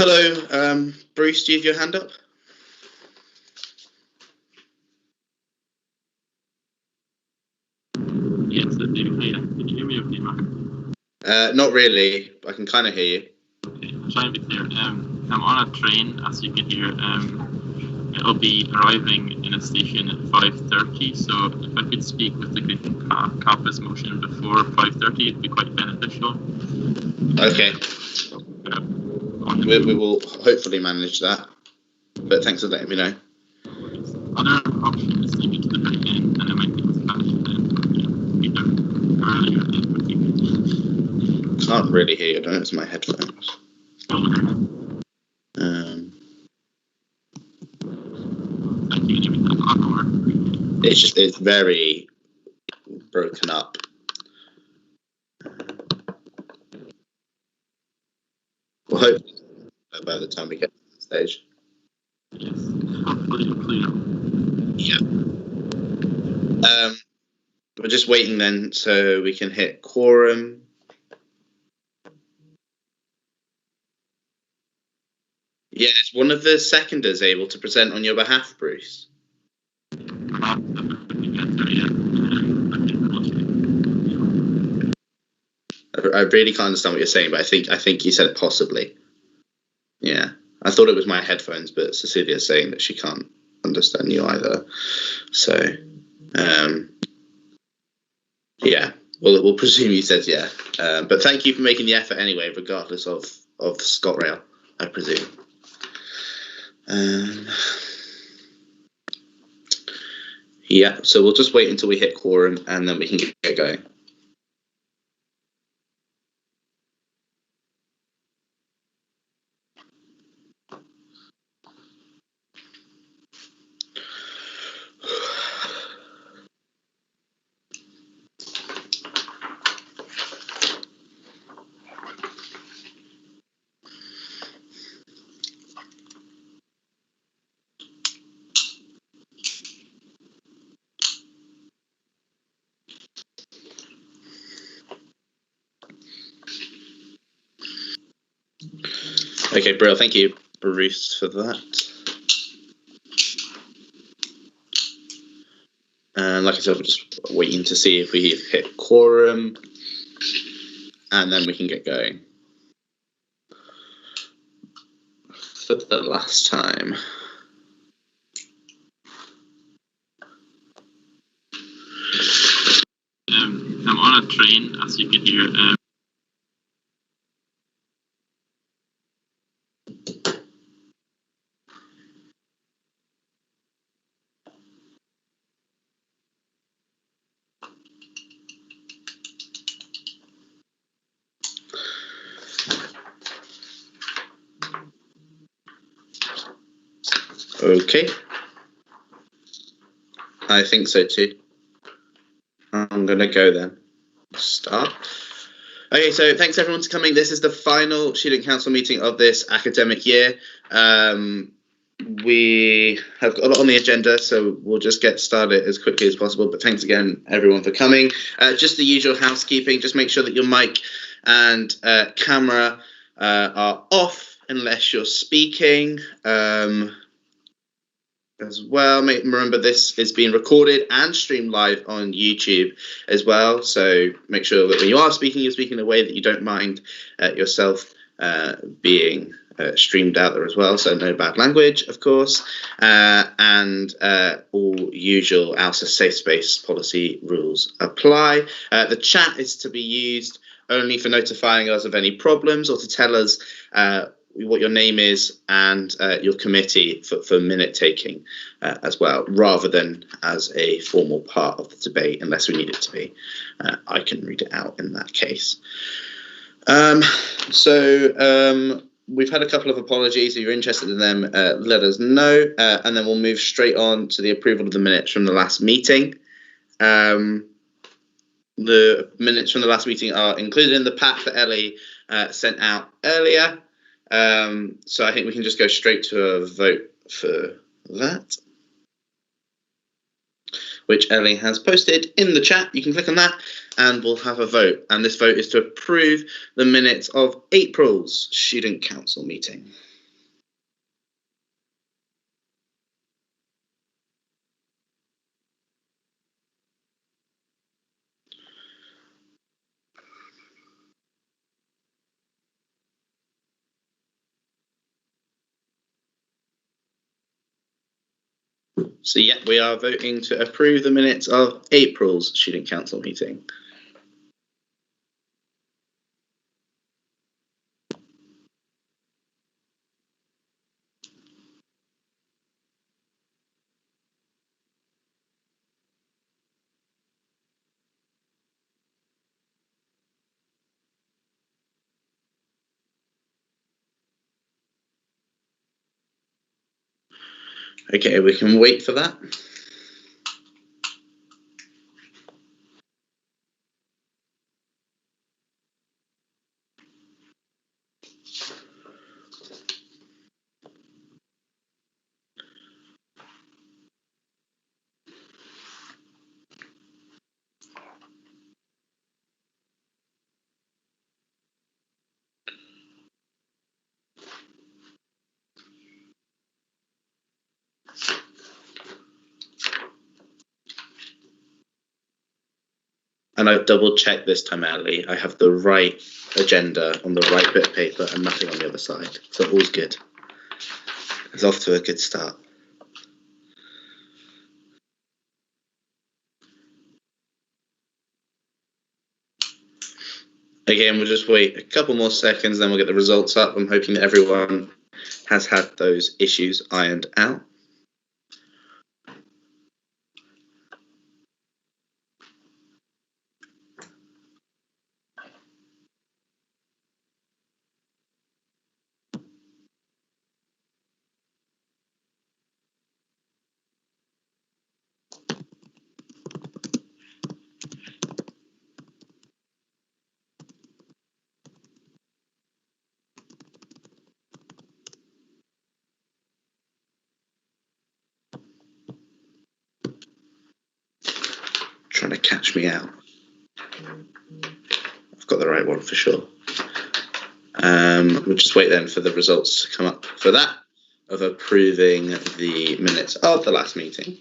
Hello, Bruce, do you have your hand up? Yes, I do. Hiya. Can you hear me okay, Mark? Not really. I can kind of hear you. Okay, I'll try and be clear. I'm on a train, as you can hear. It'll be arriving in a station at 5:30, so if I could speak with the good Kappa's motion before 5:30, it'd be quite beneficial. Okay. We will hopefully manage that, but thanks for letting me know. Other option is leave it to the very end, and I might be able to catch it then. Either earlier than would be good. Can't really hear you. I don't know if it's my headphones. Thank you. Anyway, I'll go over. It's very broken up. Well, hopefully by the time we get to the stage. Yes, hopefully clear. Yeah. We're just waiting then so we can hit quorum. Yeah, is one of the seconders able to present on your behalf, Bruce? I really can't understand what you're saying, but I think you said possibly. Yeah, I thought it was my headphones, but Cecilia's saying that she can't understand you either. So, yeah, we'll presume you said yeah. But thank you for making the effort anyway, regardless of ScotRail, I presume. Yeah, so we'll just wait until we hit quorum and then we can get going. Okay, Brill, thank you, Bruce, for that. And like I said, we're just waiting to see if we hit quorum, and then we can get going. For the last time. I'm on a train, as you can hear. Okay. I think so too. I'm going to go then. Start. Okay, so thanks everyone for coming. This is the final Student Council meeting of this academic year. We have got a lot on the agenda, so we'll just get started as quickly as possible. But thanks again, everyone, for coming. Just the usual housekeeping. Just make sure that your mic and camera are off unless you're speaking. As well, remember this is being recorded and streamed live on YouTube as well. So make sure that when you are speaking, you're speaking in a way that you don't mind yourself being streamed out there as well. So no bad language, of course, and all usual AUSA safe space policy rules apply. The chat is to be used only for notifying us of any problems or to tell us what your name is and your committee for minute taking as well, rather than as a formal part of the debate, unless we need it to be. I can read it out in that case. We've had a couple of apologies. If you're interested in them, let us know, and then we'll move straight on to the approval of the minutes from the last meeting. The minutes from the last meeting are included in the pack that Ellie sent out earlier. So I think we can just go straight to a vote for that, which Ellie has posted in the chat. You can click on that and we'll have a vote. And this vote is to approve the minutes of April's Student Council meeting. So yeah, we are voting to approve the minutes of April's Student Council meeting. Okay, we can wait for that. And I've double checked this time, Ali. I have the right agenda on the right bit of paper and nothing on the other side. So all's good. It's off to a good start. Again, we'll just wait a couple more seconds, then we'll get the results up. I'm hoping that everyone has had those issues ironed out. Trying to catch me out. I've got the right one for sure. We'll just wait then for the results to come up for that, of approving the minutes of the last meeting.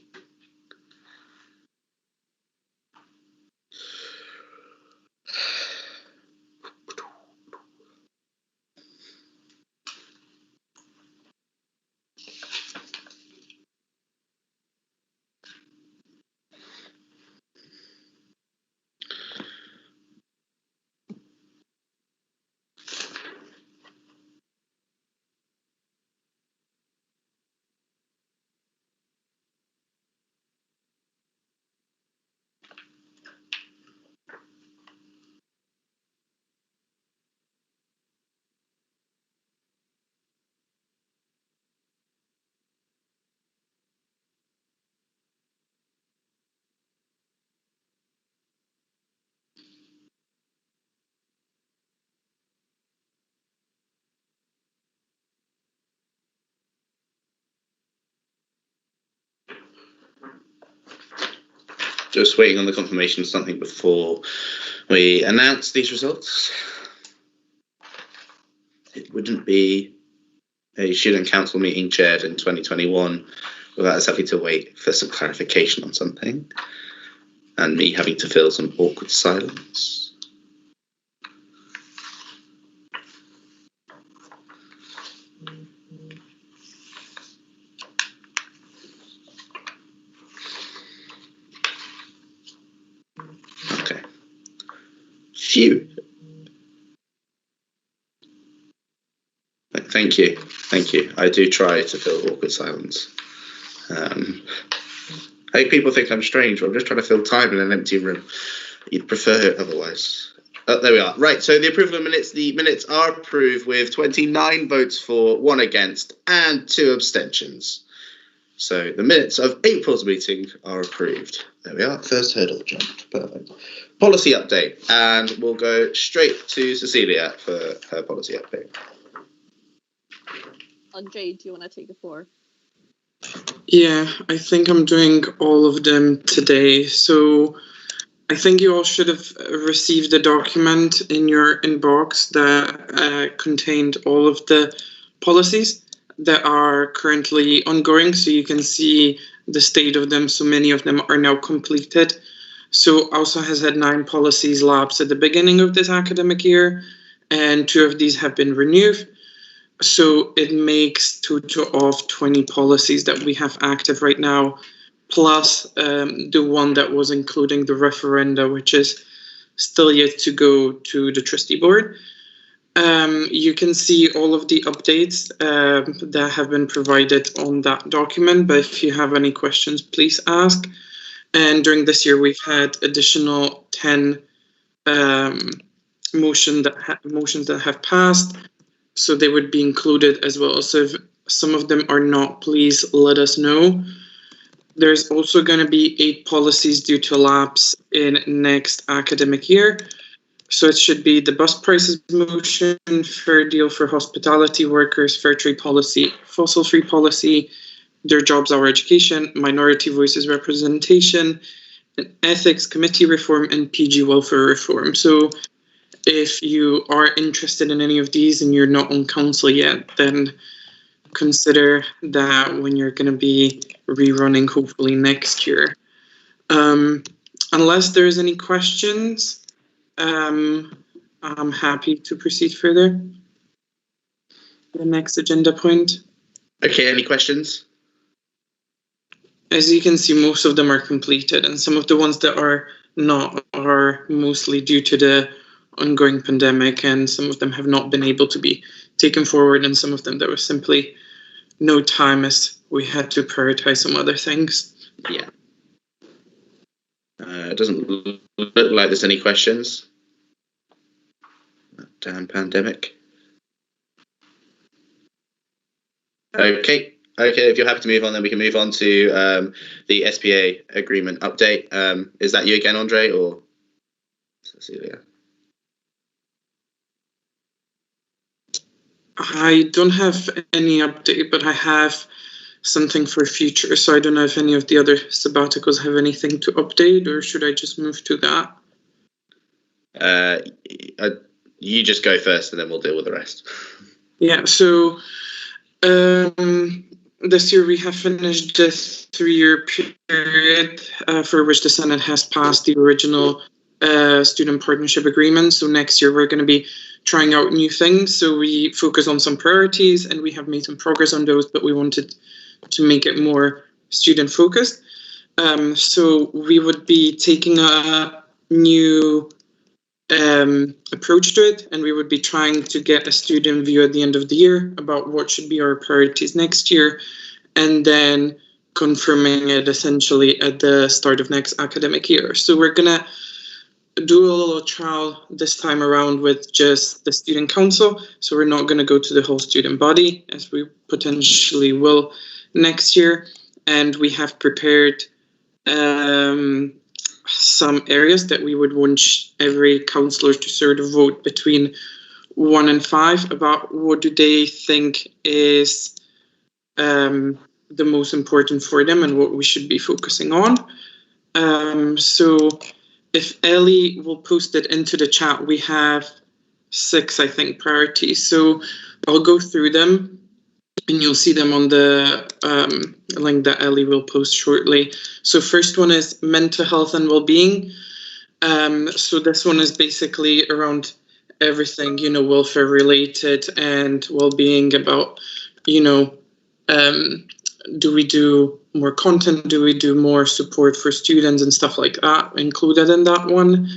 Just waiting on the confirmation of something before we announce these results. It wouldn't be a student council meeting chaired in 2021 without us having to wait for some clarification on something and me having to fill some awkward silence. Okay. Phew. Thank you. Thank you. I do try to fill awkward silence. I think people think I'm strange, but I'm just trying to fill time in an empty room. You'd prefer it otherwise. Oh, there we are. Right, so the approval of minutes. The minutes are approved with 29 votes for, 1 against, and 2 abstentions. So the minutes of April's meeting are approved. There we are. First hurdle jumped. Perfect. Policy update. And we'll go straight to Cecilia for her policy update. Andre, do you want to take the floor? Yeah, I think I'm doing all of them today. So I think you all should have received a document in your inbox that contained all of the policies that are currently ongoing. So you can see the state of them. So many of them are now completed. So AUSA has had 9 policies lapse at the beginning of this academic year, and 2 of these have been renewed. So it makes total of 20 policies that we have active right now, plus the one that was including the referenda, which is still yet to go to the trustee board. You can see all of the updates that have been provided on that document, but if you have any questions, please ask. And during this year, we've had additional 10 motions that have passed, so they would be included as well. So if some of them are not, please let us know. There's also going to be 8 policies due to lapse in next academic year. So it should be the bus prices motion, fair deal for hospitality workers, fair trade policy, fossil-free policy, their jobs, our education, minority voices representation, and ethics committee reform, and PG welfare reform. So if you are interested in any of these and you're not on council yet, then consider that when you're going to be rerunning hopefully next year. Unless there's any questions, I'm happy to proceed further. The next agenda point. Okay, any questions? As you can see, most of them are completed, and some of the ones that are not are mostly due to the ongoing pandemic, and some of them have not been able to be taken forward, and some of them there was simply no time as we had to prioritize some other things. Yeah. It doesn't look like there's any questions. Damn pandemic. Okay, if you're happy to move on, then we can move on to the Sba Agreement update. Is that you again, Andre, or Cecilia? I don't have any update, but I have something for future. So I don't know if any of the other sabbaticals have anything to update, or should I just move to that? You just go first, and then we'll deal with the rest. Yeah, so this year we have finished the 3-year period for which the Senate has passed the original student partnership agreement. So next year we're going to be trying out new things. So we focus on some priorities, and we have made some progress on those, but we wanted to make it more student focused. So we would be taking a new approach to it, and we would be trying to get a student view at the end of the year about what should be our priorities next year, and then confirming it essentially at the start of next academic year. So we're gonna do a little trial this time around with just the student council. So we're not going to go to the whole student body, as we potentially will next year. And we have prepared some areas that we would want every councillor to sort of vote between 1 and 5 about what do they think is the most important for them and what we should be focusing on. So if Ellie will post it into the chat, we have 6, I think, priorities. So I'll go through them, and you'll see them on the link that Ellie will post shortly. So first one is mental health and well-being. So this one is basically around everything, welfare related and well-being about, do we do more content? Do we do more support for students and stuff like that included in that one?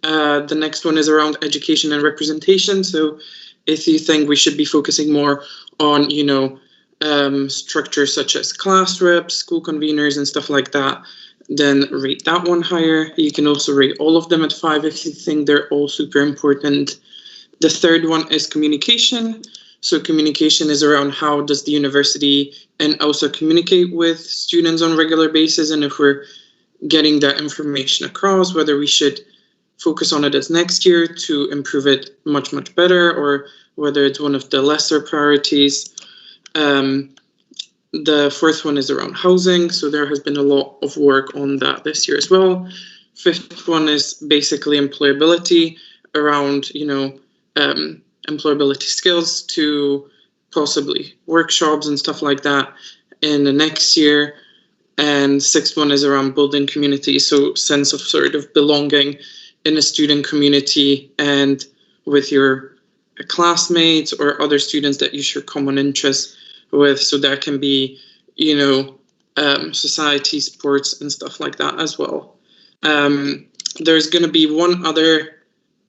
The next one is around education and representation. So if you think we should be focusing more on, structures such as class reps, school conveners and stuff like that, then rate that one higher. You can also rate all of them at 5 if you think they're all super important. The third one is communication. So communication is around how does the university and AUSA communicate with students on a regular basis, and if we're getting that information across, whether we should focus on it as next year to improve it much, much better, or whether it's one of the lesser priorities. The fourth one is around housing. So there has been a lot of work on that this year as well. Fifth one is basically employability around, employability skills to possibly workshops and stuff like that in the next year. And sixth one is around building community, so sense of sort of belonging in a student community and with your classmates or other students that you share common interests with. So that can be, society, sports, and stuff like that as well. There's going to be one other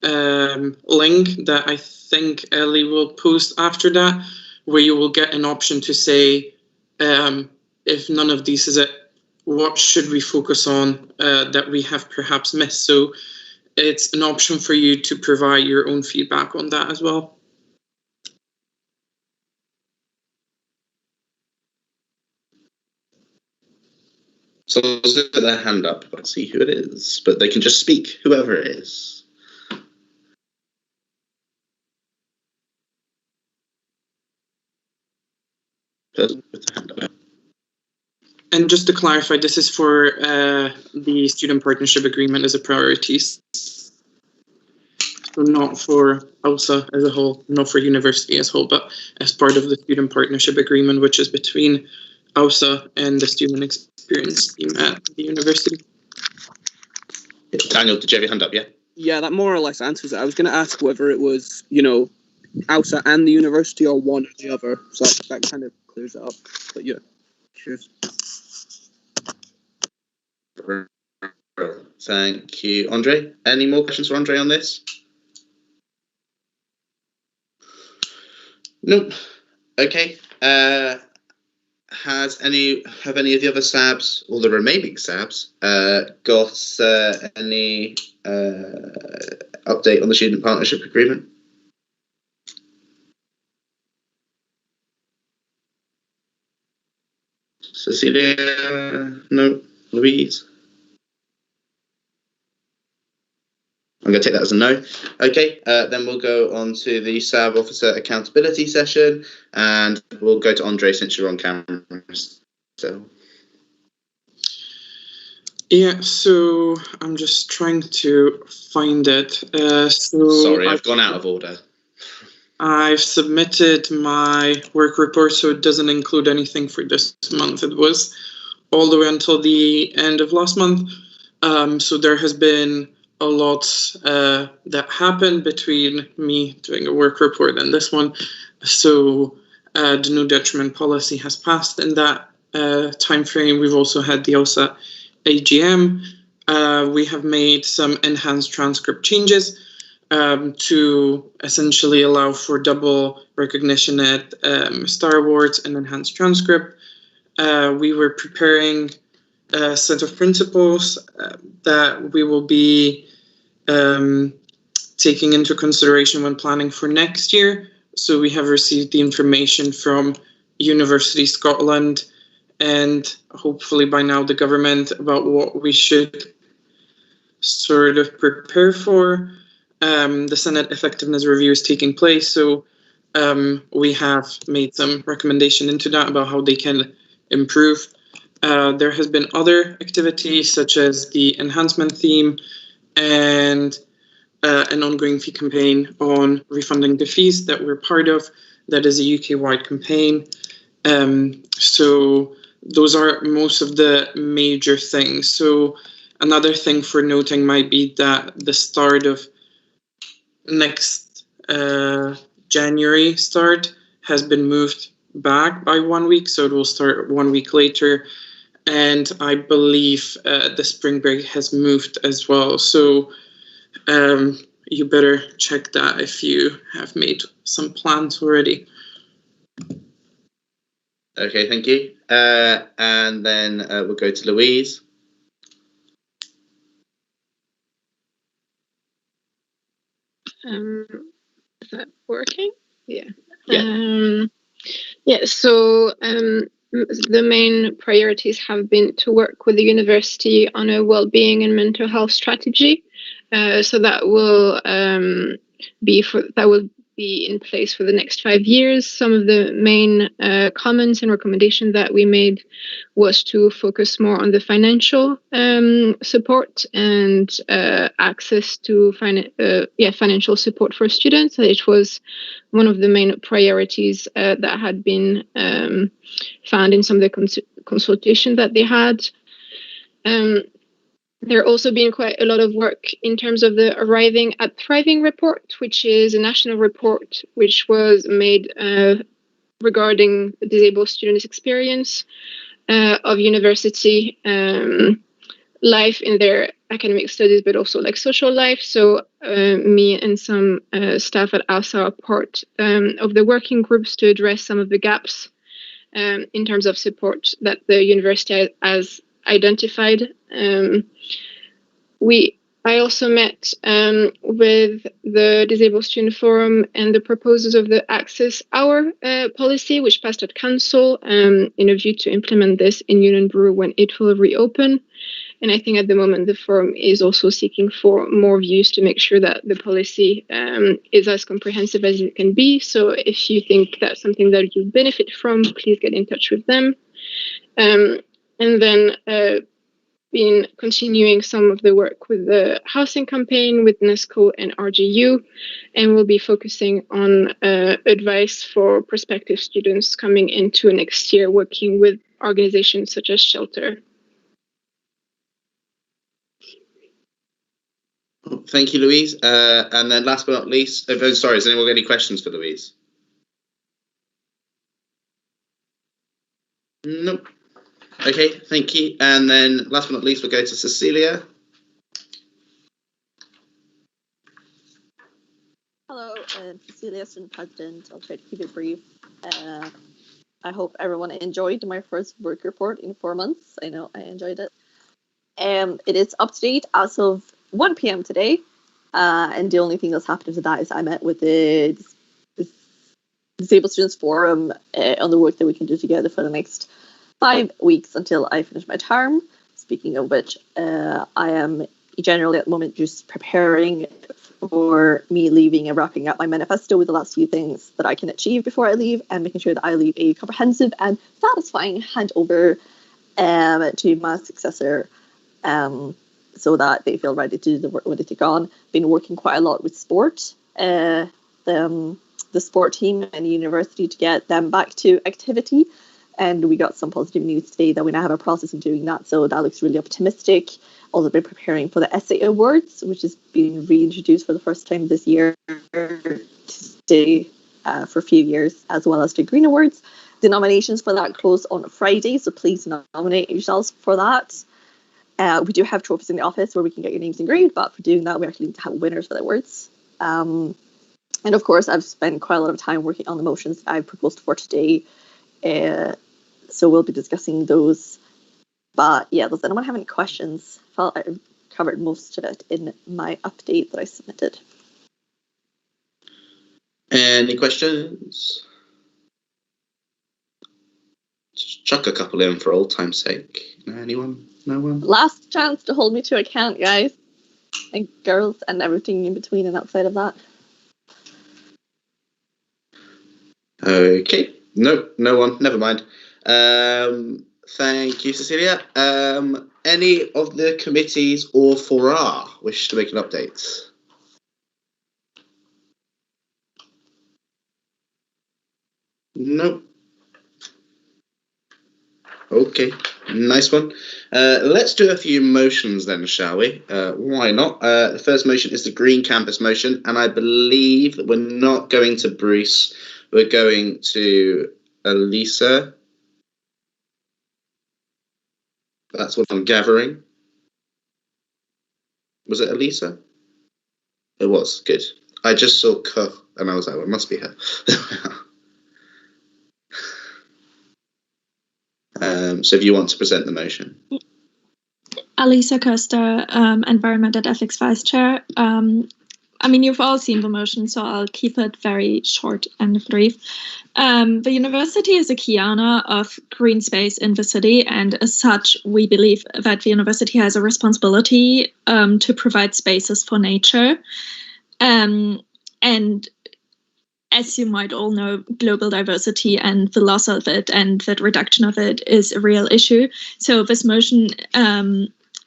link that I think Ellie will post after that, where you will get an option to say, if none of these is it, what should we focus on that we have perhaps missed? So it's an option for you to provide your own feedback on that as well. So let's put their hand up. Let's see who it is, but they can just speak, whoever it is. Person with the hand up. And just to clarify, this is for the student partnership agreement as a priority. So not for AUSA as a whole, not for university as a whole, but as part of the student partnership agreement, which is between AUSA and the student experience team at the university. Daniel, did you have your hand up, yeah? Yeah, that more or less answers it. I was going to ask whether it was, AUSA and the university or one or the other. So that kind of clears it up. But yeah, cheers. Thank you. Andre, any more questions for Andre on this? Nope. Okay. Have any of the other SABs, or the remaining SABs, got any update on the student partnership agreement? Cecilia? No. Louise? I'm going to take that as a no. Okay, then we'll go on to the SAB Officer Accountability session, and we'll go to Andre since you're on camera. So. Yeah, so I'm just trying to find it. Sorry, I've gone out of order. I've submitted my work report, so it doesn't include anything for this month. It was all the way until the end of last month. So there has been a lot that happened between me doing a work report and this one. So the no detriment policy has passed in that time frame. We've also had the AUSA AGM. We have made some enhanced transcript changes to essentially allow for double recognition at Star Awards and enhanced transcript. We were preparing a set of principles that we will be taking into consideration when planning for next year. So we have received the information from University Scotland and hopefully by now the government about what we should sort of prepare for. The Senate Effectiveness Review is taking place, so we have made some recommendation into that about how they can improve. There has been other activities such as the enhancement theme and an ongoing fee campaign on refunding the fees that we're part of. That is a UK-wide campaign. So those are most of the major things. So another thing for noting might be that the start of next January start has been moved back by 1 week, so it will start 1 week later. And I believe the spring break has moved as well. So you better check that if you have made some plans already. Okay, thank you. And then we'll go to Louise. Is that working? Yeah. Yeah. So the main priorities have been to work with the university on a well-being and mental health strategy. So that will be in place for the next 5 years. Some of the main comments and recommendations that we made was to focus more on the financial support and access to financial support for students. It was one of the main priorities that had been found in some of the consultation that they had. There also been quite a lot of work in terms of the Arriving at Thriving report, which is a national report which was made regarding disabled students' experience of university life in their academic studies, but also like social life. So me and some staff at AUSA are part of the working groups to address some of the gaps in terms of support that the university has identified. I also met with the Disabled Student Forum and the proposals of the Access Hour policy, which passed at Council in a view to implement this in Unionbrew when it will reopen. And I think at the moment the forum is also seeking for more views to make sure that the policy is as comprehensive as it can be. So if you think that's something that you benefit from, please get in touch with them. And then been continuing some of the work with the housing campaign with NESCO and RGU, and we'll be focusing on advice for prospective students coming into next year, working with organizations such as Shelter. Thank you, Louise. And then last but not least, sorry, has anyone got any questions for Louise? Nope. Okay, thank you. And then last but not least, we'll go to Cecilia. Hello, Cecilia, student president. I'll try to keep it brief. I hope everyone enjoyed my first work report in 4 months. I know I enjoyed it. It is up to date as of 1 p.m. today. And the only thing that's happened to that is I met with the Disabled Students Forum on the work that we can do together for the next 5 weeks until I finish my term. Speaking of which, I am generally at the moment just preparing for me leaving and wrapping up my manifesto with the last few things that I can achieve before I leave, and making sure that I leave a comprehensive and satisfying handover to my successor, so that they feel ready to do the work when they take on. Been working quite a lot with sport, the sport team and the university to get them back to activity. And we got some positive news today that we now have a process of doing that. So that looks really optimistic. Also been preparing for the SA Awards, which has been reintroduced for the first time this year to stay for a few years, as well as the Green Awards. The nominations for that close on Friday, so please nominate yourselves for that. We do have trophies in the office where we can get your names engraved, but for doing that, we actually need to have winners for the awards. And of course, I've spent quite a lot of time working on the motions that I've proposed for today. So we'll be discussing those. But yeah, does anyone have any questions? I felt I covered most of it in my update that I submitted. Any questions? Just chuck a couple in for old time's sake. Anyone? No one? Last chance to hold me to account, guys. And girls and everything in between and outside of that. Okay. No one. Never mind. Thank you, Cecilia. Any of the committees or fora wish to make an update? Nope. Okay, nice one. Let's do a few motions then, shall we? Why not? The first motion is the Green Campus motion, and I believe that we're not going to Bruce. We're going to Elisa. That's what I'm gathering. Was it Elisa? It was, good. I just saw K and I was like, well, it must be her. So if you want to present the motion. Alisa Costa, Environment and Ethics Vice Chair. I mean, you've all seen the motion, so I'll keep it very short and brief. The university is a key owner of green space in the city, and as such, we believe that the university has a responsibility to provide spaces for nature. And as you might all know, global diversity and the loss of it and the reduction of it is a real issue. So this motion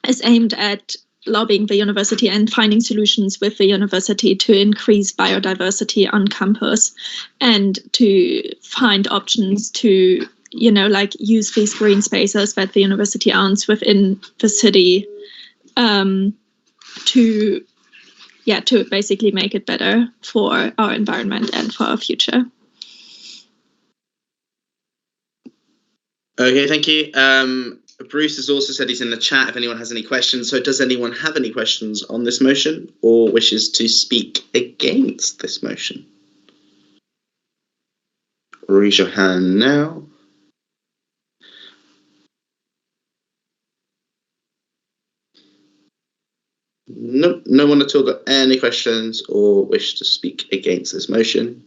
is aimed at lobbying the university and finding solutions with the university to increase biodiversity on campus and to find options to, use these green spaces that the university owns within the city to basically make it better for our environment and for our future. Okay, thank you. Bruce has also said he's in the chat if anyone has any questions. So does anyone have any questions on this motion or wishes to speak against this motion? Raise your hand now. Nope, no one at all got any questions or wish to speak against this motion.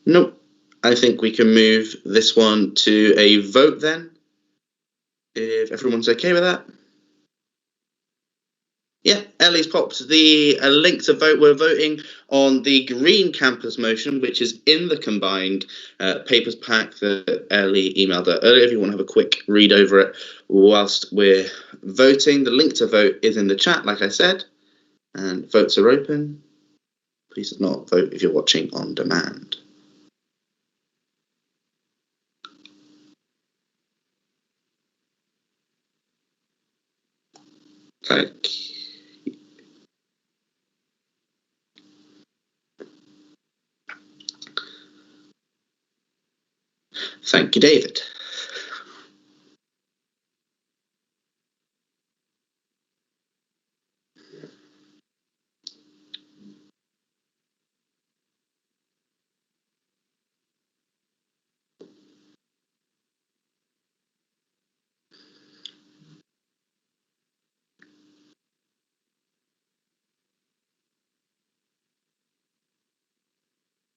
Nope. I think we can move this one to a vote then, if everyone's okay with that. Yeah, Ellie's popped the link to vote. We're voting on the Green Campus motion, which is in the combined papers pack that Ellie emailed her earlier. If you want to have a quick read over it whilst we're voting, the link to vote is in the chat, like I said, and votes are open. Please do not vote if you're watching on demand. Thank you, David.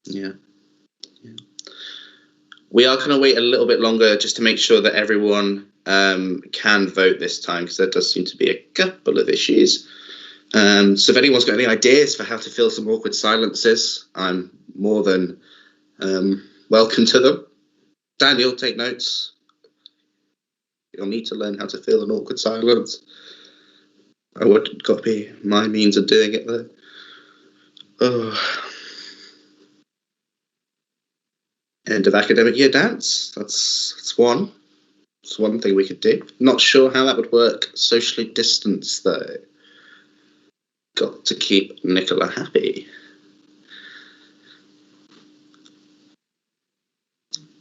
Yeah. We are going to wait a little bit longer just to make sure that everyone can vote this time, because there does seem to be a couple of issues. So if anyone's got any ideas for how to fill some awkward silences, I'm more than welcome to them. Daniel, take notes. You'll need to learn how to fill an awkward silence. I wouldn't copy my means of doing it though. Oh. End of academic year dance. That's one. It's one thing we could do. Not sure how that would work socially distanced though. Got to keep Nicola happy.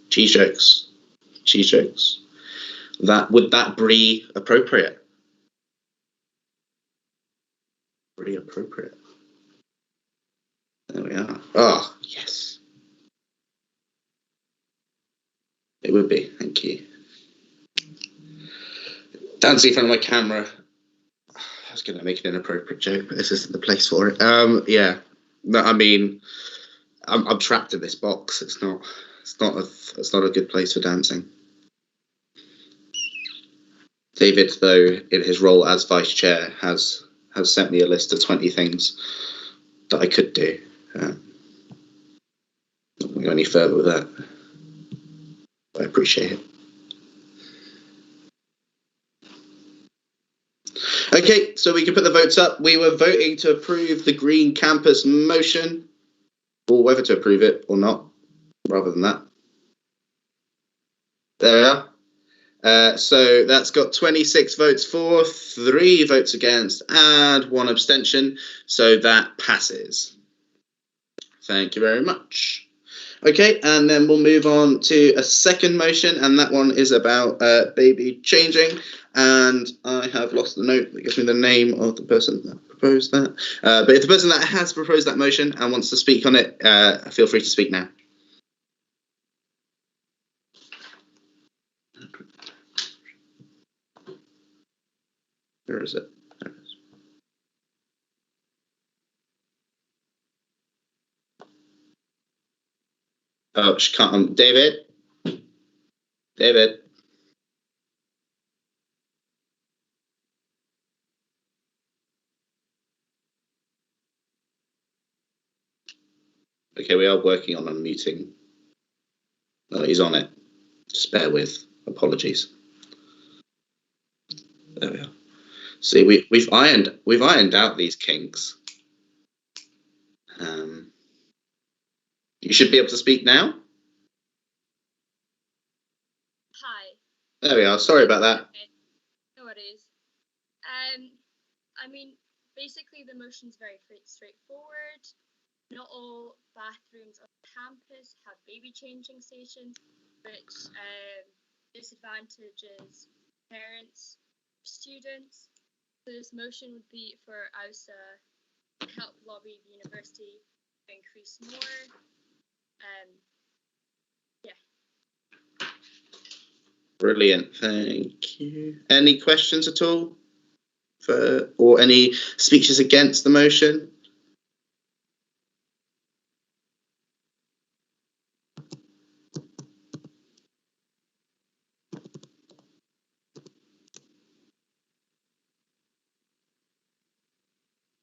Cheese jokes. Cheese jokes. Would that be appropriate? Pretty appropriate. There we are. Oh, yes. It would be. Thank you. Dancing in front of my camera. I was going to make an inappropriate joke, but this isn't the place for it. Yeah. No, I mean, I'm trapped in this box. It's not a good place for dancing. David, though, in his role as vice chair, has sent me a list of 20 things that I could do. Not going to go any further with that. But I appreciate it. Okay, so we can put the votes up. We were voting to approve the Green Campus motion, or whether to approve it or not, rather than that. There we are. So that's got 26 votes for, 3 votes against, and 1 abstention. So that passes. Thank you very much. Okay, and then we'll move on to a second motion, and that one is about baby changing. And I have lost the note that gives me the name of the person that proposed that. But if the person that has proposed that motion and wants to speak on it, feel free to speak now. Where is it? There it is. Oh, she can't. David? David? Okay, we are working on unmuting. Oh, he's on it. Just bear with. Apologies. There we are. See, we've ironed out these kinks. You should be able to speak now. Hi. There we are. Sorry about that. Okay. No worries. I mean, basically the motion's very straightforward. Not all bathrooms on campus have baby changing stations, which disadvantages parents, students. So this motion would be for AUSA to help lobby the university to increase more. Yeah. Brilliant, thank you. Any questions at all? Or any speeches against the motion?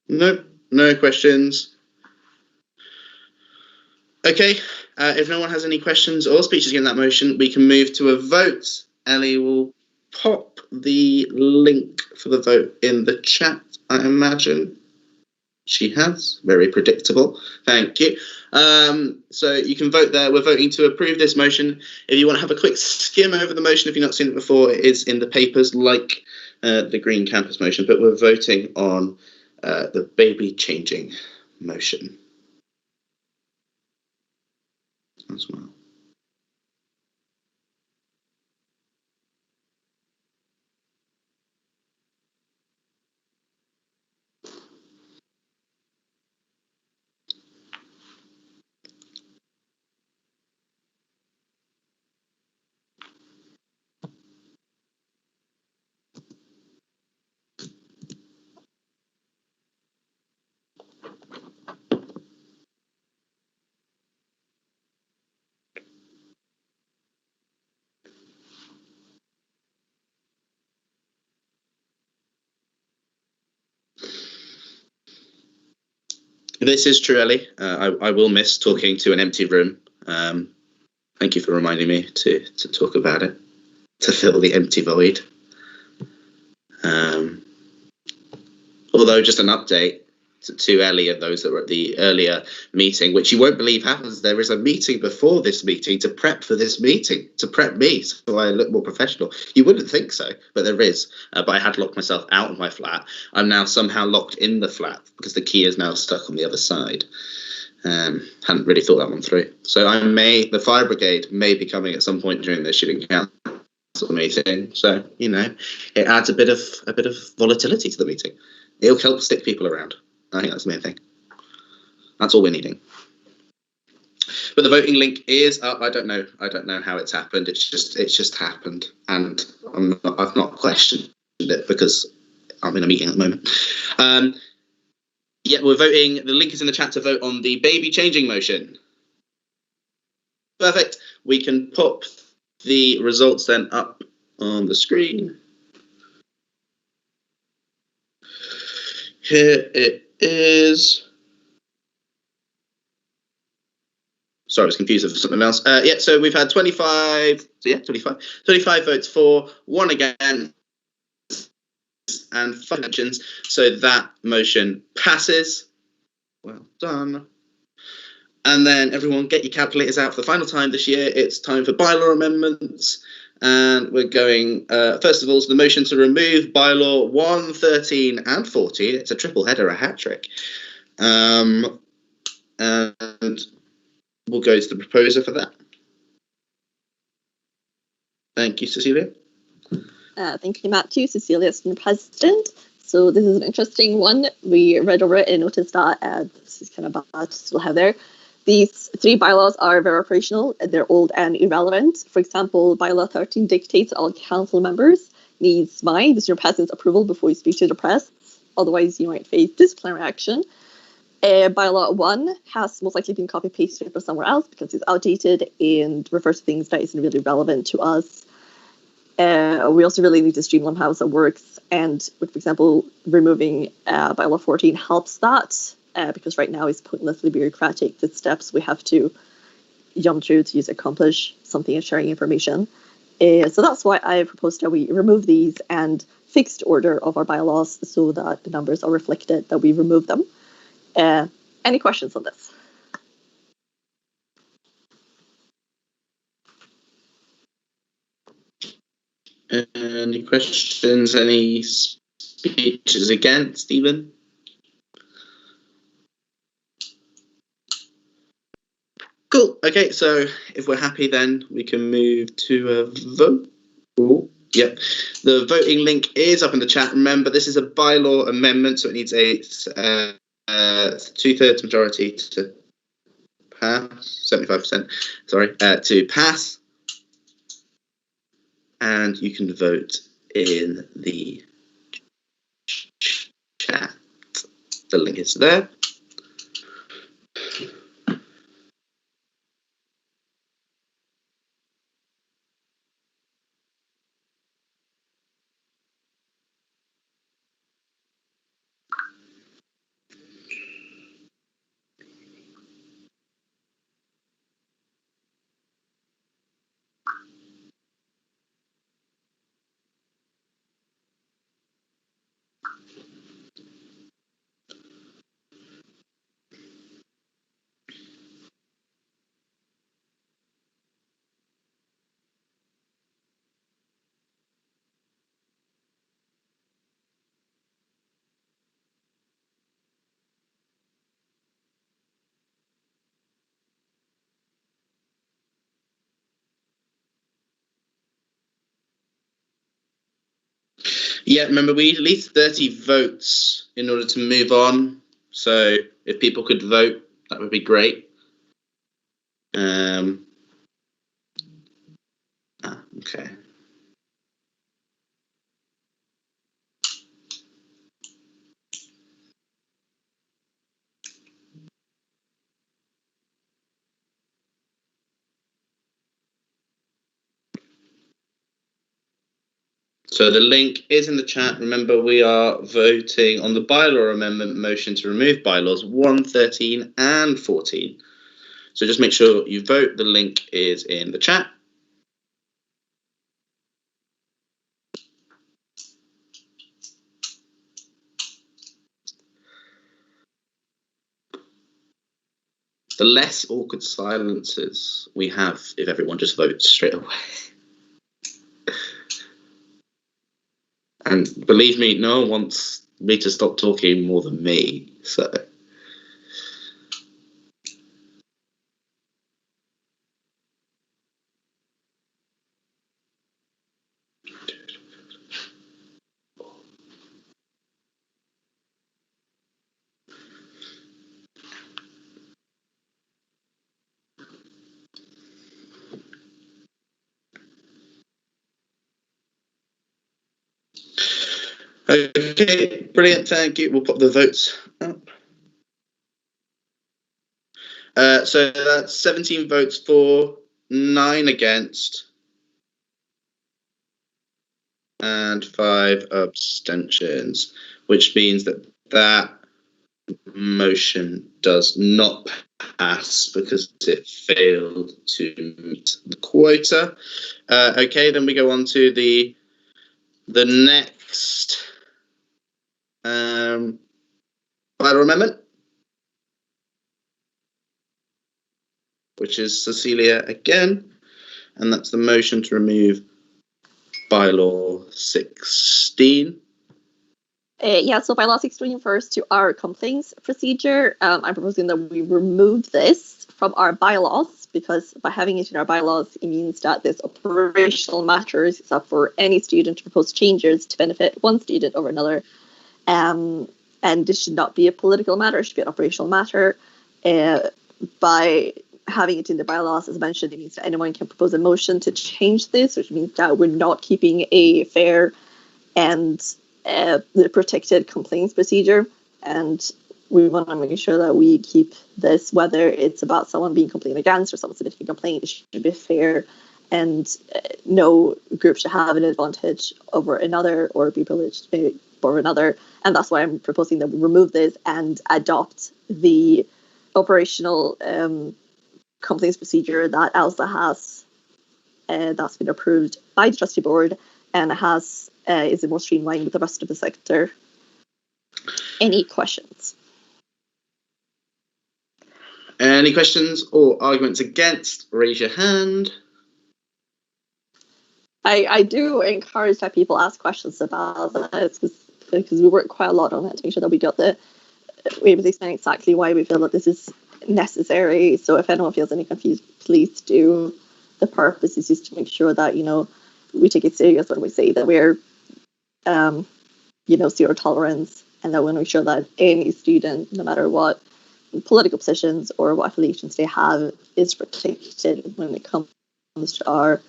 Nope, no questions. Okay, if no one has any questions or speeches against that motion, we can move to a vote. Ellie will pop the link for the vote in the chat, I imagine. She has. Very predictable. Thank you. So you can vote there. We're voting to approve this motion. If you want to have a quick skim over the motion, if you've not seen it before, it is in the papers like the Green Campus motion, but we're voting on the baby changing motion as well. This is true, Ellie. I will miss talking to an empty room. Thank you for reminding me to talk about it, to fill the empty void. Although, just an update to Ellie and those that were at the earlier meeting, which you won't believe happens. There is a meeting before this meeting to prep for this meeting, to prep me so I look more professional. You wouldn't think so, but there is. But I had locked myself out of my flat. I'm now somehow locked in the flat because the key is now stuck on the other side. Hadn't really thought that one through. So the fire brigade may be coming at some point during the shooting council meeting. So, you know, it adds a bit of volatility to the meeting. It'll help stick people around. I think that's the main thing. That's all we're needing. But the voting link is up. I don't know how it's happened. It's just happened, and I've not questioned it because I'm in a meeting at the moment. Yeah, we're voting. The link is in the chat to vote on the baby changing motion. Perfect. We can pop the results then up on the screen. Here it is. Sorry, I was confused with something else. Yeah, so we've had 25 votes for, 1 against, and 5 abstentions. So that motion passes. Well done. And then everyone get your calculators out for the final time this year. It's time for bylaw amendments. And we're going, first of all, to the motion to remove bylaw 1, 13 and 14. It's a triple header, a hat trick. And we'll go to the proposer for that. Thank you, Cecilia. Thank you, Matthew. Cecilia, student president. So this is an interesting one. We read over it and noticed that this is kind of bad to still have there. These 3 bylaws are very operational. They're old and irrelevant. For example, bylaw 13 dictates all council members needs the student president's approval before you speak to the press. Otherwise, you might face disciplinary action. Bylaw 1 has most likely been copy-pasted from somewhere else because it's outdated and refers to things that isn't really relevant to us. We also really need to streamline how it works, and for example, removing bylaw 14 helps that because right now it's pointlessly bureaucratic. The steps we have to jump through to accomplish something and sharing information. So that's why I proposed that we remove these and fixed order of our bylaws so that the numbers are reflected that we remove them. Any questions on this? questions? Any speeches against, Stephen? Cool. Okay, so if we're happy, then we can move to a vote. Ooh, yep. The voting link is up in the chat. Remember, this is a bylaw amendment, so it needs a 2/3 majority to pass. 75%. Sorry, to pass. And you can vote in the chat. The link is there. Yeah, remember, we need at least 30 votes in order to move on. So if people could vote, that would be great. Okay. So the link is in the chat. Remember, we are voting on the bylaw amendment motion to remove bylaws 1, 13 and 14. So just make sure you vote. The link is in the chat. The less awkward silences we have if everyone just votes straight away. And believe me, no one wants me to stop talking more than me. So. Okay, brilliant, thank you. We'll put the votes up. So that's 17 votes for, 9 against, and 5 abstentions, which means that that motion does not pass because it failed to meet the quota. Okay, then we go on to the next bylaw amendment, which is Cecilia again, and that's the motion to remove bylaw 16. Yeah, so bylaw 16 refers to our complaints procedure. I'm proposing that we remove this from our bylaws, because by having it in our bylaws, it means that this operational matters. It's up for any student to propose changes to benefit one student over another. And this should not be a political matter, it should be an operational matter. By having it in the bylaws, as mentioned, it means that anyone can propose a motion to change this, which means that we're not keeping a fair and the protected complaints procedure, and we want to make sure that we keep this, whether it's about someone being complained against or someone submitting a complaint, it should be fair, and no group should have an advantage over another or be privileged over another. And that's why I'm proposing that we remove this and adopt the operational complaints procedure that AUSA has, that's been approved by the trustee board and has is more streamlined with the rest of the sector. Any questions? Any questions or arguments against? Raise your hand. I do encourage that people ask questions about this because we work quite a lot on it to make sure that we got we able to explain exactly why we feel that this is necessary. So if anyone feels any confused, please do. The purpose is just to make sure that, you know, we take it serious when we say that we're, you know, zero tolerance, and that we want to make sure that any student, no matter what political positions or what affiliations they have, is protected when it comes to our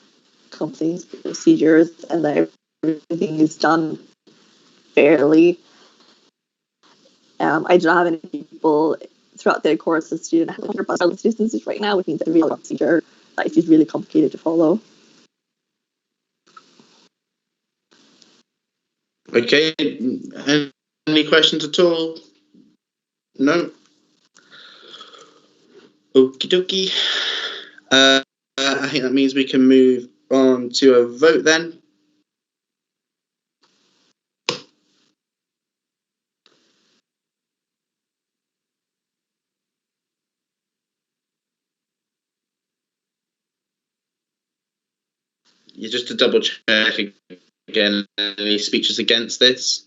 company's procedures, and that everything is done fairly. I don't have any people throughout the course of student health but distances right now, which means a real procedure that is really complicated to follow. Okay, any questions at all? No? Okie dokie. I think that means we can move on to a vote then. Just to double check again, any speeches against this?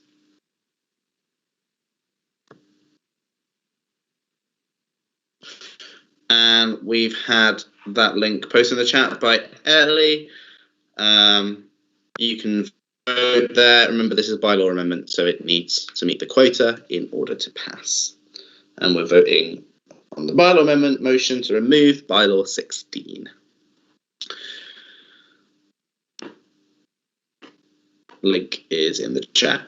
And we've had that link posted in the chat by Ellie. You can vote there. Remember, this is a bylaw amendment, so it needs to meet the quota in order to pass. And we're voting on the bylaw amendment motion to remove bylaw 16. Link is in the chat.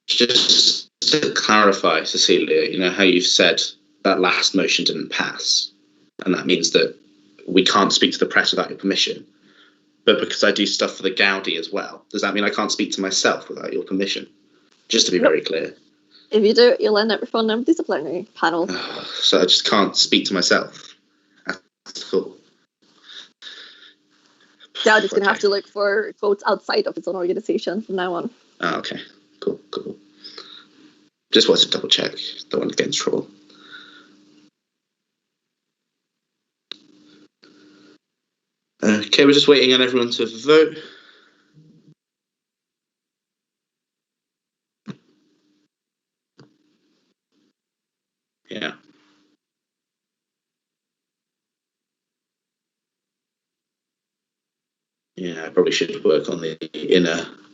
Just to clarify, Cecilia, you know how you've said that last motion didn't pass, and that means that we can't speak to the press without your permission. But because I do stuff for the Gaudi as well, does that mean I can't speak to myself without your permission? Just to be very clear. If you do, you'll end up referring them to the disciplinary panel. So I just can't speak to myself. That's cool. Gaudi's going to have to look for votes outside of its own organisation from now on. Oh, okay. Cool. Just wanted to double check. Don't want to get in trouble. Okay, we're just waiting on everyone to vote. Yeah. Yeah, I probably should work on the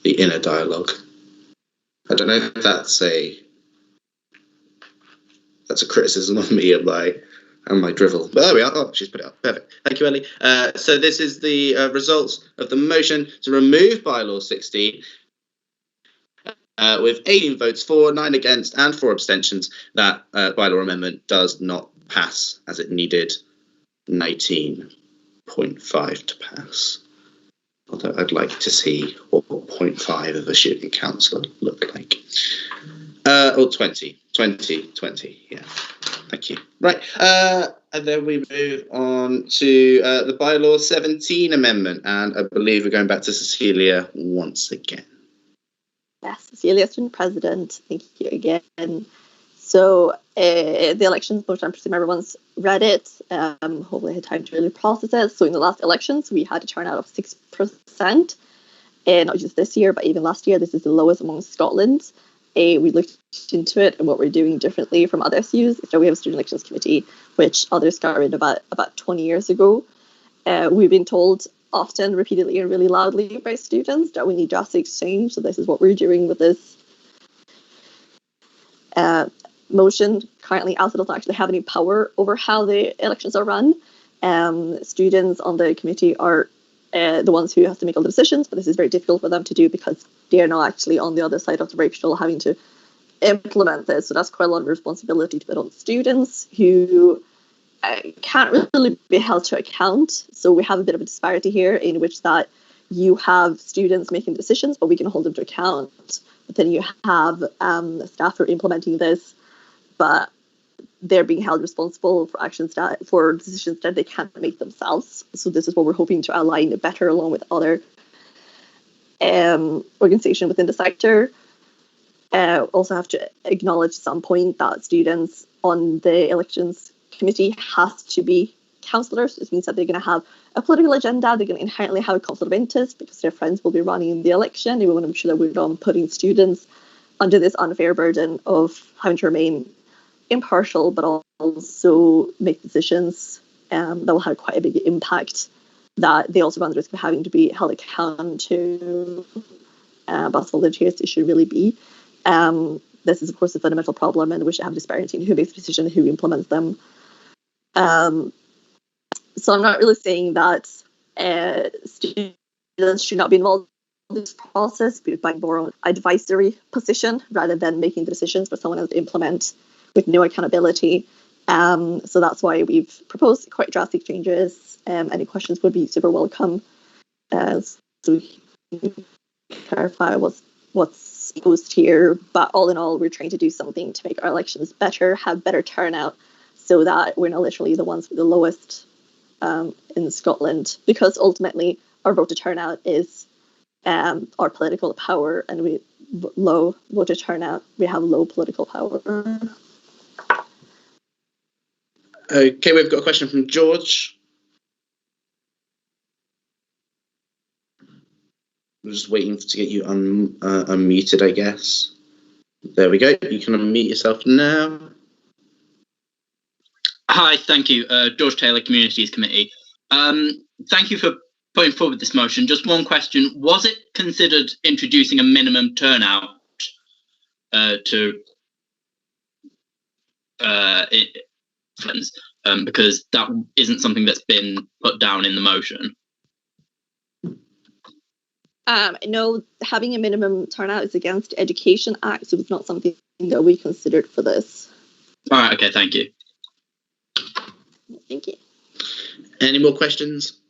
inner dialogue. I don't know if that's a criticism of me and my drivel. But there we are. Oh, she's put it up. Perfect. Thank you, Ellie. So this is the results of the motion to remove bylaw 16. With 18 votes for, 9 against, and 4 abstentions, that bylaw amendment does not pass, as it needed 19.5 to pass. Although I'd like to see what 0.5 of a student council look like. 20, yeah. Thank you. Right, and then we move on to the bylaw 17 amendment, and I believe we're going back to Cecilia once again. Yes, Cecilia, student president. Thank you again. So the elections motion, I presume everyone's read it. Hopefully had time to really process it. So in the last elections, we had a turnout of 6%. Not just this year, but even last year. This is the lowest among Scotland. We looked into it and what we're doing differently from other SUs. So we have a student elections committee, which others started about 20 years ago. We've been told often, repeatedly and really loudly by students that we need drastic change. So this is what we're doing with this motion. Currently, AUSA doesn't actually have any power over how the elections are run. Students on the committee are the ones who have to make all the decisions, but this is very difficult for them to do because they are not actually on the other side of the racial having to implement this. So that's quite a lot of responsibility to put on students who can't really be held to account. So we have a bit of a disparity here in which that you have students making decisions, but we can hold them to account. But then you have staff who are implementing this, but they're being held responsible for decisions that they can't make themselves. So this is what we're hoping to align better along with other organizations within the sector. Also have to acknowledge at some point that students on the elections committee has to be councillors. This means that they're going to have a political agenda. They're going to inherently have a conflict of interest because their friends will be running in the election. And we want to make sure that we're not putting students under this unfair burden of having to remain impartial, but also make decisions that will have quite a big impact, that they also run the risk of having to be held accountable to. But volunteers it should really be. This is, of course, a fundamental problem, and we should have disparity in who makes the decision and who implements them. So I'm not really saying that students should not be involved in this process, but by more on advisory position rather than making the decisions for someone else to implement with no accountability. So that's why we've proposed quite drastic changes. Any questions would be super welcome. So we can clarify what's proposed here. But all in all, we're trying to do something to make our elections better, have better turnout, so that we're not literally the ones with the lowest in Scotland, because ultimately our voter turnout is our political power, and we low voter turnout, we have low political power. Okay, we've got a question from George. I'm just waiting to get you unmuted, I guess. There we go. You can unmute yourself now. Hi, thank you. George Taylor, Communities Committee. Thank you for putting forward this motion. Just one question. Was it considered introducing a minimum turnout because that isn't something that's been put down in the motion? No, having a minimum turnout is against the Education Act, so it's not something that we considered for this. All right, okay, thank you. Thank you. Any more questions?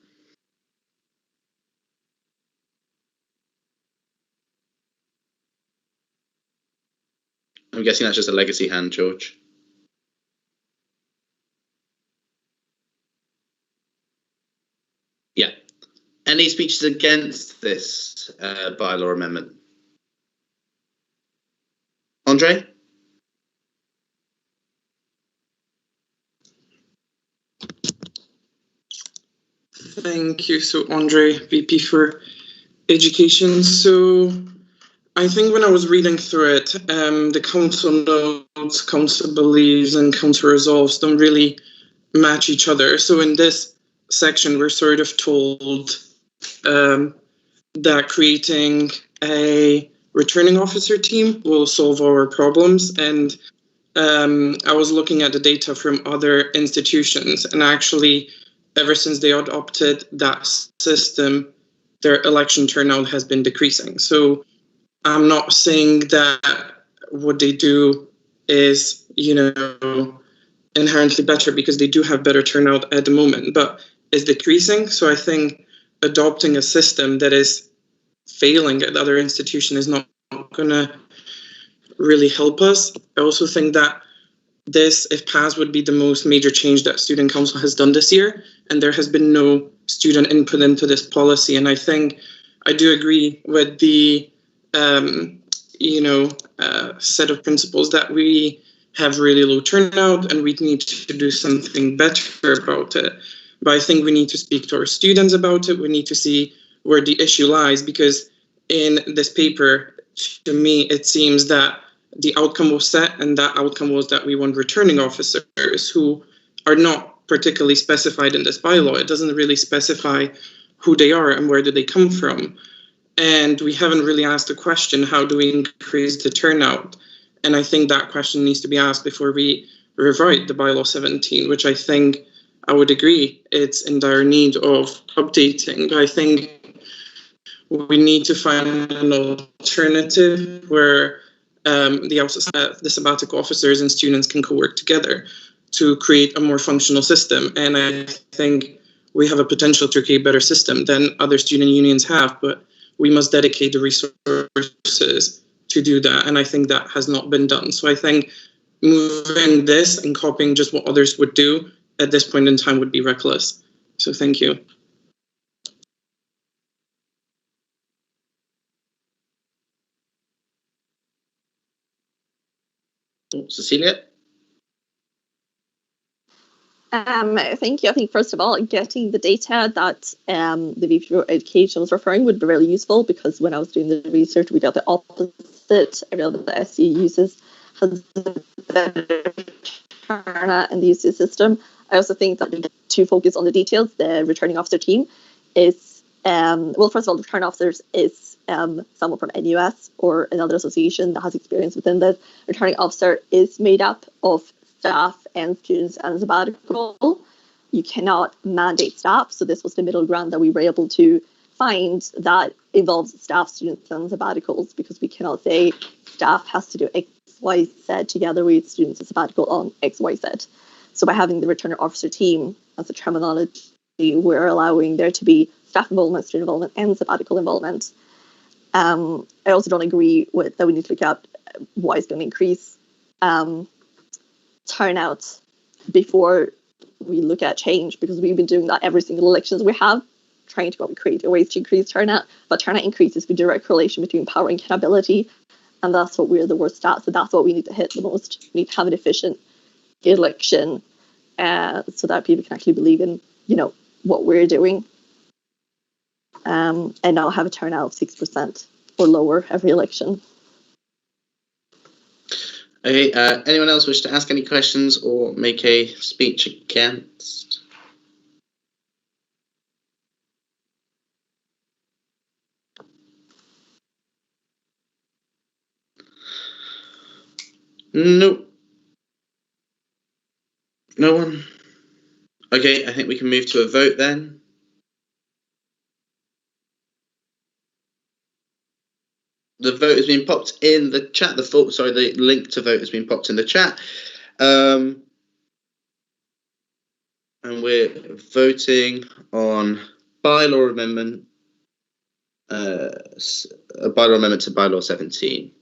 I'm guessing that's just a legacy hand, George. Yeah. Any speeches against this bylaw amendment? Andre? Thank you. So Andre, VP for Education. So I think when I was reading through it, the council notes, council believes, and council resolves don't really match each other. So in this section, we're sort of told that creating a returning officer team will solve our problems. And I was looking at the data from other institutions, and actually, ever since they adopted that system, their election turnout has been decreasing. So I'm not saying that what they do is, inherently better, because they do have better turnout at the moment, but it's decreasing. So I think adopting a system that is failing at other institution is not going to really help us. I also think that this, if passed, would be the most major change that Student Council has done this year, and there has been no student input into this policy. And I think I do agree with the set of principles that we have really low turnout and we need to do something better about it. But I think we need to speak to our students about it. We need to see where the issue lies, because in this paper, to me, it seems that the outcome was set, and that outcome was that we want returning officers who are not particularly specified in this bylaw. It doesn't really specify who they are and where do they come from. And we haven't really asked the question, how do we increase the turnout? And I think that question needs to be asked before we rewrite the bylaw 17, which I think I would agree it's in dire need of updating. But I think we need to find an alternative where the AUSA, the sabbatical officers and students can co-work together to create a more functional system. And I think we have a potential to create a better system than other student unions have, but we must dedicate the resources to do that. And I think that has not been done. So I think moving this and copying just what others would do at this point in time would be reckless. So thank you. Cecilia? Thank you. I think first of all, getting the data that the VP for Education was referring would be really useful, because when I was doing the research, we got the opposite. I realized that the SU uses has a better turnout in the UC system. I also think that to focus on the details, the returning officer team is, well, first of all, the returning officers is someone from NUS or another association that has experience within this. Returning officer is made up of staff and students and sabbatical. You cannot mandate staff, so this was the middle ground that we were able to find that involves staff, students and sabbaticals, because we cannot say staff has to do X, Y, Z together with students and sabbatical on X, Y, Z. So by having the returning officer team as a terminology, we're allowing there to be staff involvement, student involvement and sabbatical involvement. I also don't agree with that we need to look at why it's going to increase turnout before we look at change, because we've been doing that every single elections we have, trying to create ways to increase turnout, but turnout increases with direct correlation between power and accountability, and that's what we're the worst at. So that's what we need to hit the most. We need to have an efficient election so that people can actually believe in, you know, what we're doing, and not have a turnout of 6% or lower every election. Okay, anyone else wish to ask any questions or make a speech against? Nope. No one? Okay, I think we can move to a vote then. The vote has been popped in the chat. The link to vote has been popped in the chat. And we're voting on bylaw amendment, a bylaw amendment to bylaw 17.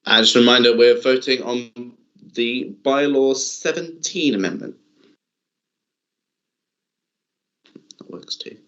And just a reminder, we're voting on the bylaw 17 amendment. That works too.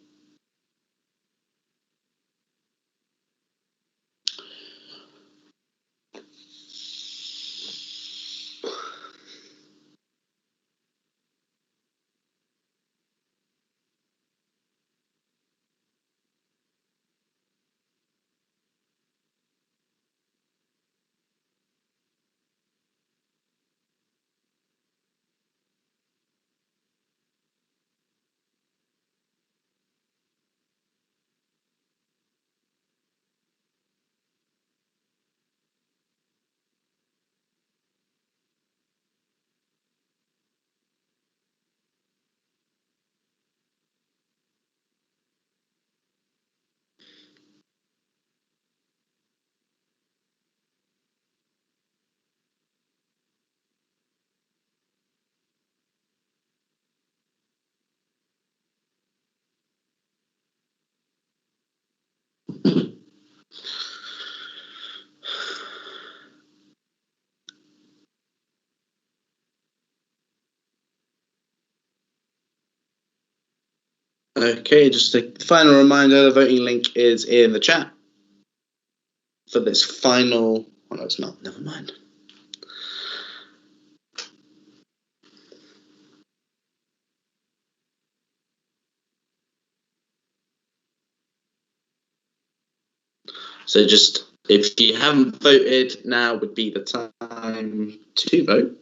Okay, just a final reminder, the voting link is in the chat for this final... Oh, no, it's not. Never mind. So just, if you haven't voted, now would be the time to vote.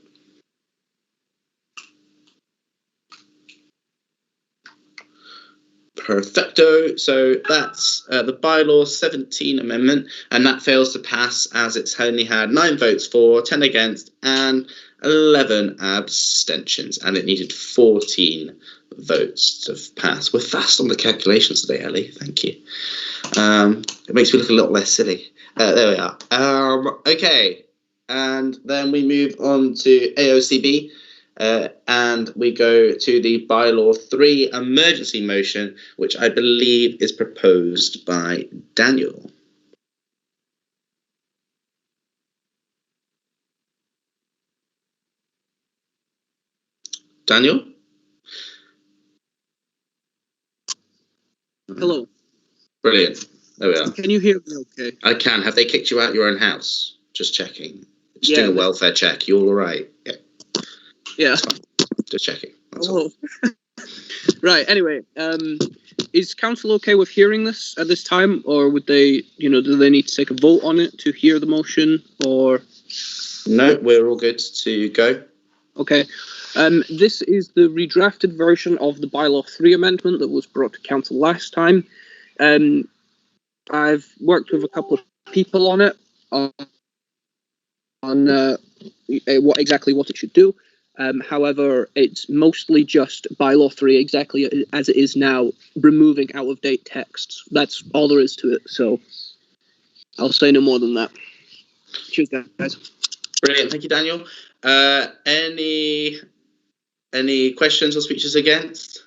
Perfecto. So that's the bylaw 17 amendment, and that fails to pass as it's only had 9 votes for, 10 against, and 11 abstentions, and it needed 14 votes to pass. We're fast on the calculations today, Ellie. Thank you. It makes me look a lot less silly. There we are. Okay, and then we move on to AOCB. And we go to the Bylaw 3 emergency motion, which I believe is proposed by Daniel. Daniel? Hello. Brilliant. There we are. Can you hear me okay? I can. Have they kicked you out your own house? Just checking. Just Yeah, doing a welfare check. You all right? Yeah. Yeah. Just checking. That's all. Right, anyway, is council okay with hearing this at this time, or would they, do they need to take a vote on it to hear the motion, or? No, we're all good to go. Okay. This is the redrafted version of the Bylaw 3 amendment that was brought to council last time. I've worked with a couple of people on it, on what it should do. However, it's mostly just Bylaw 3 exactly as it is now, removing out-of-date texts. That's all there is to it, so I'll say no more than that. Cheers, guys. Brilliant. Thank you, Daniel. Any questions or speeches against?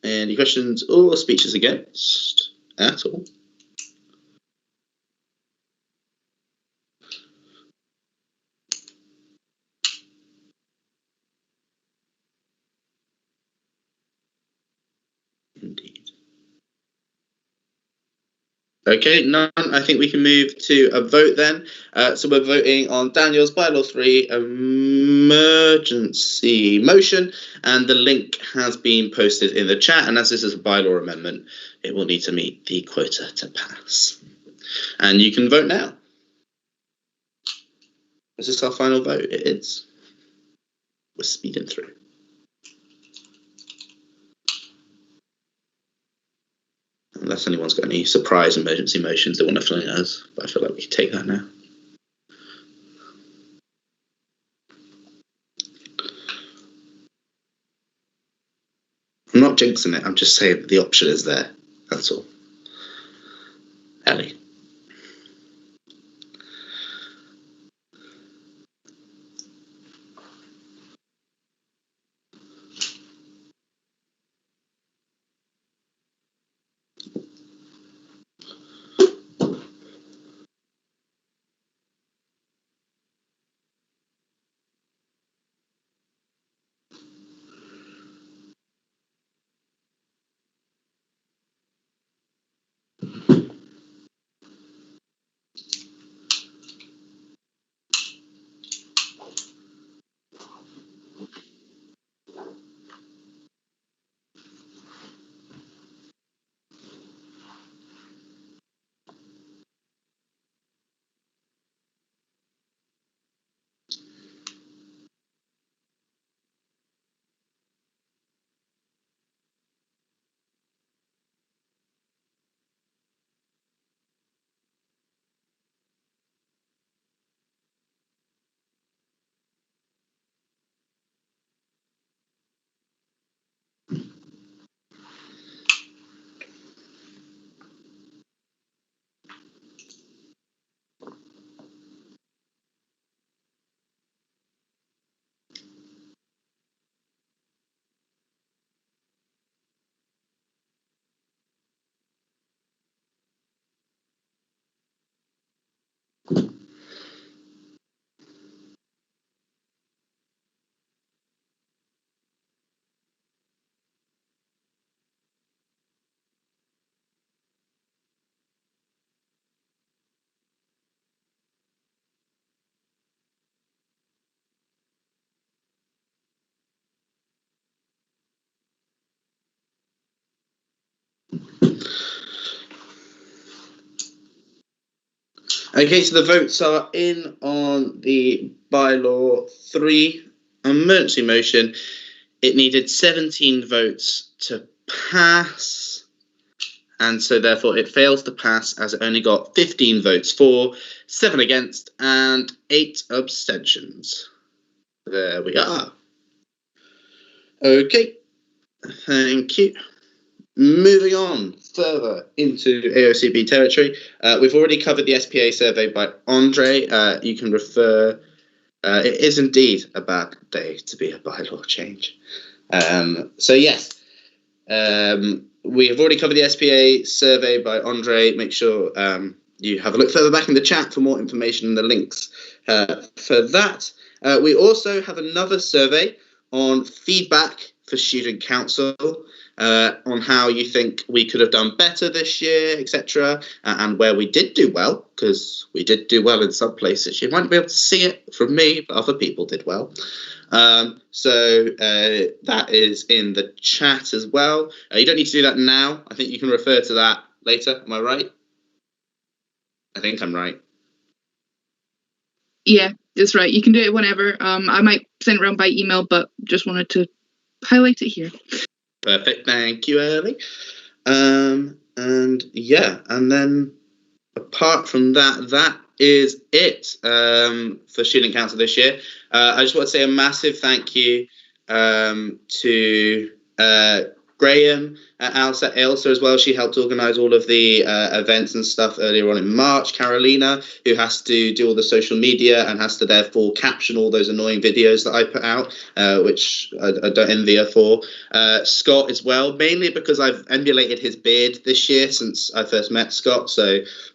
Any questions or speeches against at all? Indeed. Okay, none. I think we can move to a vote then. So we're voting on Daniel's Bylaw 3 emergency motion, and the link has been posted in the chat. And as this is a bylaw amendment, it will need to meet the quota to pass. And you can vote now. Is this our final vote? It is. We're speeding through. Unless anyone's got any surprise emergency motions they want to fling at us, but I feel like we can take that now. I'm not jinxing it, I'm just saying that the option is there. That's all. Ellie. Okay, so the votes are in on the Bylaw 3 emergency motion. It needed 17 votes to pass, and so therefore it fails to pass as it only got 15 votes for, 7 against, and 8 abstentions. There we are. Okay, thank you. Moving on further into AOCB territory, we've already covered the SPA survey by Andre. You can refer. It is indeed a bad day to be a bylaw change. So yes, we have already covered the SPA survey by Andre. Make sure you have a look further back in the chat for more information and the links for that. We also have another survey on feedback for student council, on how you think we could have done better this year, etc., and where we did do well, because we did do well in some places. You might be able to see it from me, but other people did well. So that is in the chat as well. You don't need to do that now. I think you can refer to that later. Am I right? I think I'm right. Yeah, that's right. You can do it whenever. I might send it around by email, but just wanted to highlight it here. Perfect. Thank you, Ellie. And yeah, and then apart from that, that is it for Student Council this year. I just want to say a massive thank you to Graham at AUSA as well. She helped organise all of the events and stuff earlier on in March. Carolina, who has to do all the social media and has to therefore caption all those annoying videos that I put out, which I don't envy her for. Scott as well, mainly because I've emulated his beard this year since I first met Scott.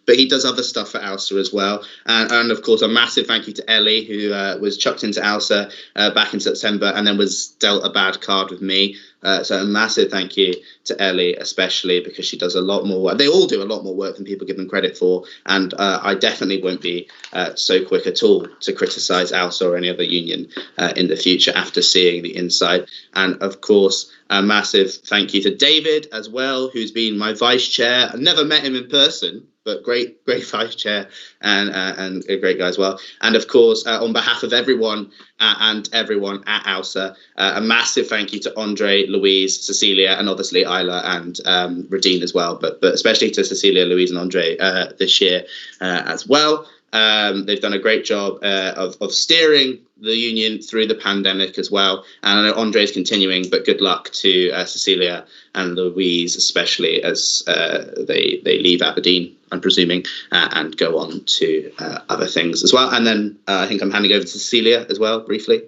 But he does other stuff for AUSA as well. And of course, a massive thank you to Ellie, who was chucked into AUSA back in September and then was dealt a bad card with me. So a massive thank you to Ellie, especially because she does a lot more work. They all do a lot more work than people give them credit for. And I definitely won't be so quick at all to criticise AUSA or any other union in the future after seeing the inside. And of course, a massive thank you to David as well, who's been my vice chair. I've never met him in person, but great vice chair and a great guy as well. And of course, on behalf of everyone and everyone at AUSA, a massive thank you to Andre, Louise, Cecilia, and obviously Isla and Radine as well, but especially to Cecilia, Louise, and Andre this year as well. They've done a great job of steering the union through the pandemic as well. And I know Andre is continuing, but good luck to Cecilia and Louise, especially as they leave Aberdeen, I'm presuming, and go on to other things as well. And then I think I'm handing over to Cecilia as well, briefly.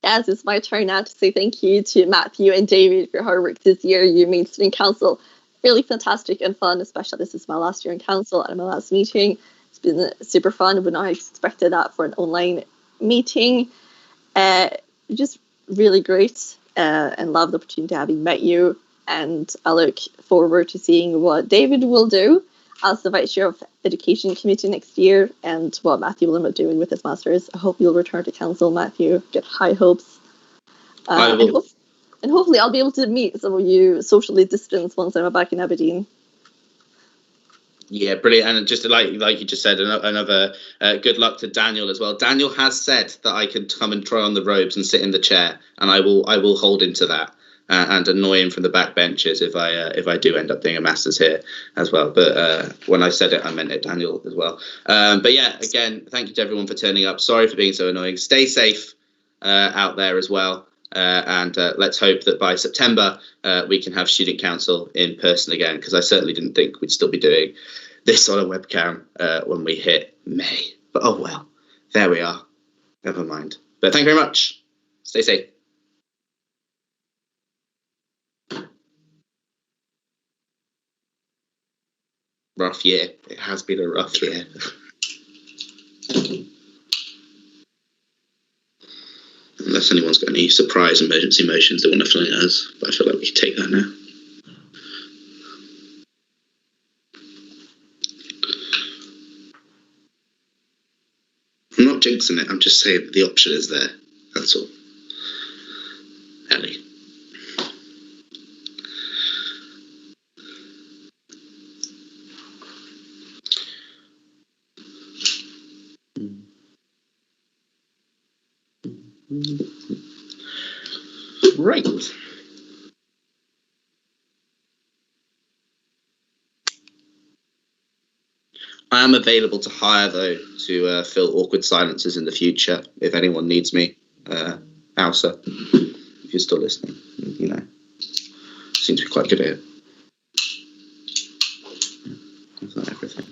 Yes, it's my turn now to say thank you to Matthew and David for your hard work this year. You made Student Council really fantastic and fun, especially this is my last year in council and my last meeting. It's been super fun. I would not have expected that for an online meeting. Just really great and love the opportunity to having met you. And I look forward to seeing what David will do as the Vice Chair of Education Committee next year and what Matthew will end up doing with his Masters. I hope you'll return to council, Matthew. Get high hopes. And hopefully I'll be able to meet some of you socially distanced once I'm back in Aberdeen. Yeah, brilliant. And just like you just said, another good luck to Daniel as well. Daniel has said that I can come and try on the robes and sit in the chair, and I will hold him to that and annoy him from the back benches if I do end up doing a Masters here as well. But when I said it, I meant it, Daniel, as well. But yeah, again, thank you to everyone for turning up. Sorry for being so annoying. Stay safe out there as well. And let's hope that by September we can have Student Council in person again, because I certainly didn't think we'd still be doing this on a webcam when we hit May. But oh well, there we are. Never mind. But thank you very much. Stay safe. Rough year. It has been a rough year. Unless anyone's got any surprise emergency motions they want to fling at us, but I feel like we can take that now. I'm not jinxing it, I'm just saying the option is there, that's all. Ellie. Great. I am available to hire, though, to fill awkward silences in the future if anyone needs me. AUSA, if you're still listening, you know, seems to be quite good at it. That's not everything.